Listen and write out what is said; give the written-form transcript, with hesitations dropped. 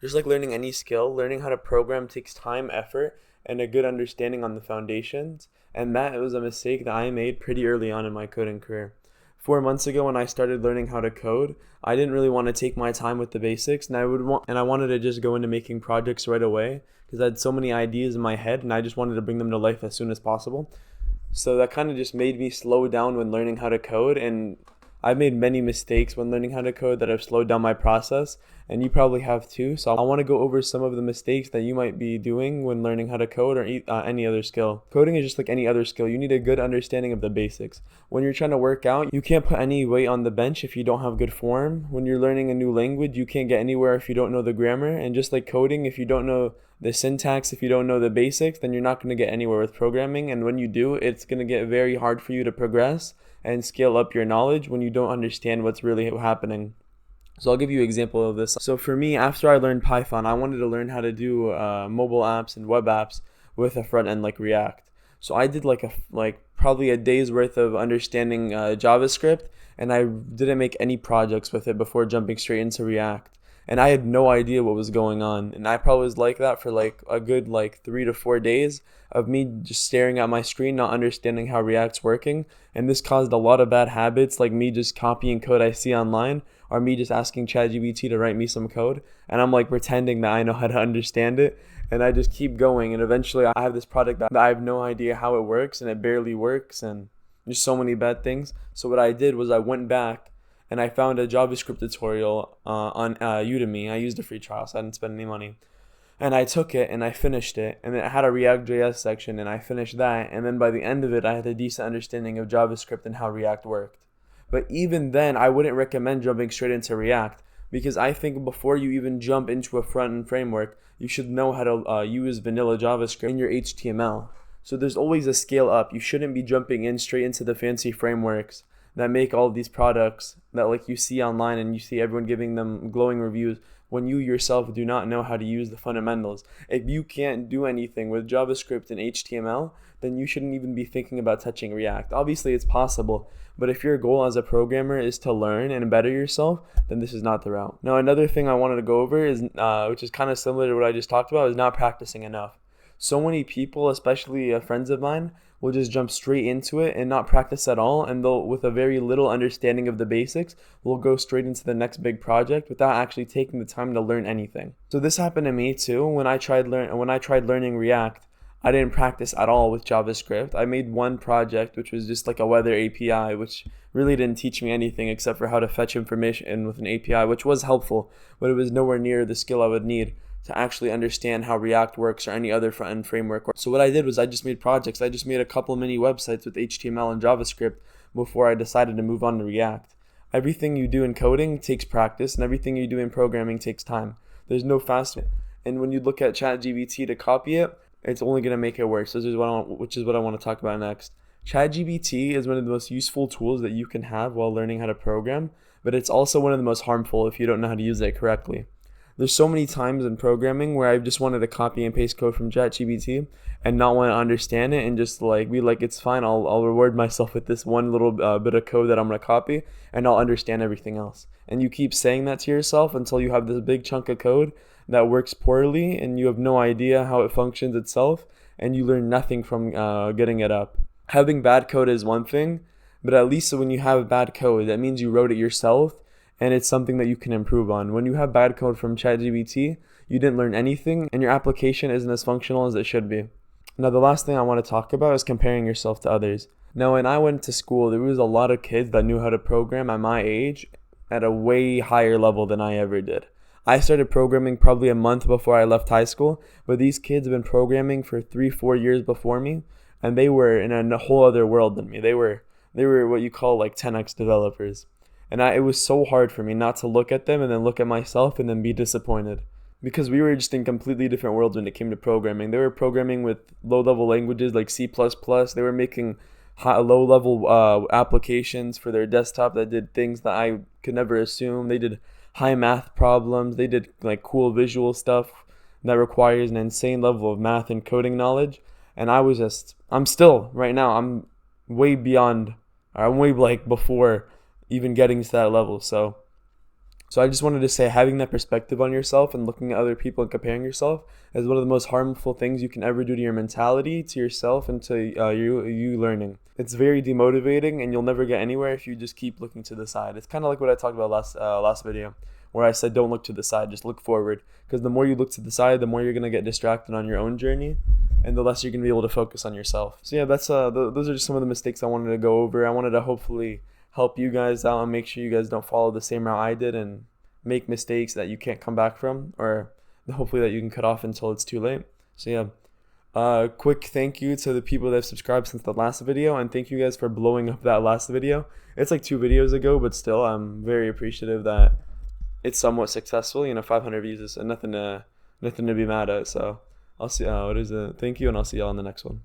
Just like learning any skill, learning how to program takes time, effort, and a good understanding on the foundations. And that was a mistake that I made pretty early on in my coding career. 4 months ago, when I started learning how to code, I didn't really want to take my time with the basics, and I wanted to just go into making projects right away because I had so many ideas in my head, and I just wanted to bring them to life as soon as possible. So that kind of just made me slow down when learning how to code, and I've made many mistakes when learning how to code that have slowed down my process, and you probably have too. So I want to go over some of the mistakes that you might be doing when learning how to code or any other skill. Coding is just like any other skill. You need a good understanding of the basics. When you're trying to work out, you can't put any weight on the bench if you don't have good form. When you're learning a new language, you can't get anywhere if you don't know the grammar. And just like coding, if you don't know the syntax, if you don't know the basics, then you're not going to get anywhere with programming. And when you do, it's going to get very hard for you to progress and scale up your knowledge when you don't understand what's really happening. So I'll give you an example of this. So for me, after I learned Python, I wanted to learn how to do mobile apps and web apps with a front end like React. So I did like probably a day's worth of understanding JavaScript, and I didn't make any projects with it before jumping straight into React. And I had no idea what was going on, and I probably was like that for like a good like 3 to 4 days of me just staring at my screen, not understanding how React's working. And this caused a lot of bad habits, like me just copying code I see online, or me just asking ChatGPT to write me some code, and I'm like pretending that I know how to understand it, and I just keep going, and eventually I have this product that I have no idea how it works, and it barely works, and just so many bad things. So what I did was I went back and I found a JavaScript tutorial on Udemy. I used a free trial, so I didn't spend any money. And I took it and I finished it, and it had a React.js section, and I finished that. And then by the end of it, I had a decent understanding of JavaScript and how React worked. But even then, I wouldn't recommend jumping straight into React because I think before you even jump into a front end framework, you should know how to use vanilla JavaScript in your HTML. So there's always a scale up. You shouldn't be jumping in straight into the fancy frameworks that make all these products that like you see online and you see everyone giving them glowing reviews when you yourself do not know how to use the fundamentals. If you can't do anything with JavaScript and HTML, then you shouldn't even be thinking about touching React. Obviously, it's possible, but if your goal as a programmer is to learn and better yourself, then this is not the route. Now, another thing I wanted to go over is, which is kind of similar to what I just talked about, is not practicing enough. So many people, especially friends of mine, will just jump straight into it and not practice at all, and they'll, with a very little understanding of the basics, will go straight into the next big project without actually taking the time to learn anything. So this happened to me too. When I tried learning React, I didn't practice at all with JavaScript. I made one project which was just like a weather API, which really didn't teach me anything except for how to fetch information with an API, which was helpful, but it was nowhere near the skill I would need to actually understand how React works or any other front-end framework. So what I did was I just made projects. I just made a couple mini websites with HTML and JavaScript before I decided to move on to React. Everything you do in coding takes practice, and everything you do in programming takes time. There's no fast way. And when you look at ChatGPT to copy it, it's only going to make it worse. Which is what I want to talk about next. ChatGPT is one of the most useful tools that you can have while learning how to program, but it's also one of the most harmful if you don't know how to use it correctly. There's so many times in programming where I've just wanted to copy and paste code from ChatGPT and not want to understand it and just like be like, it's fine. I'll reward myself with this one little bit of code that I'm gonna copy, and I'll understand everything else. And you keep saying that to yourself until you have this big chunk of code that works poorly, and you have no idea how it functions itself, and you learn nothing from getting it up. Having bad code is one thing, but at least when you have bad code, that means you wrote it yourself and it's something that you can improve on. When you have bad code from ChatGPT, you didn't learn anything and your application isn't as functional as it should be. Now, the last thing I want to talk about is comparing yourself to others. Now, when I went to school, there was a lot of kids that knew how to program at my age at a way higher level than I ever did. I started programming probably a month before I left high school, but these kids have been programming for 3-4 years before me, and they were in a whole other world than me. They were what you call like 10x developers. And it was so hard for me not to look at them and then look at myself and then be disappointed. Because we were just in completely different worlds when it came to programming. They were programming with low-level languages like C++. They were making low-level applications for their desktop that did things that I could never assume. They did high math problems. They did like cool visual stuff that requires an insane level of math and coding knowledge. And I'm still, right now, way beyond, I'm way like before even getting to that level. So So I just wanted to say having that perspective on yourself and looking at other people and comparing yourself is one of the most harmful things you can ever do to your mentality, to yourself, and to you learning. It's very demotivating, and you'll never get anywhere if you just keep looking to the side. It's kind of like what I talked about last video, where I said don't look to the side, just look forward. Because the more you look to the side, the more you're gonna get distracted on your own journey, and the less you're gonna be able to focus on yourself. So yeah, that's those are just some of the mistakes I wanted to go over. I wanted to hopefully help you guys out and make sure you guys don't follow the same route I did and make mistakes that you can't come back from, or hopefully that you can cut off until it's too late. So yeah, quick thank you to the people that have subscribed since the last video, and thank you guys for blowing up that last video. It's like 2 videos ago, but still I'm very appreciative that it's somewhat successful. 500 views is nothing to be mad at. So I'll see, what is it? Thank you, and I'll see y'all in the next one.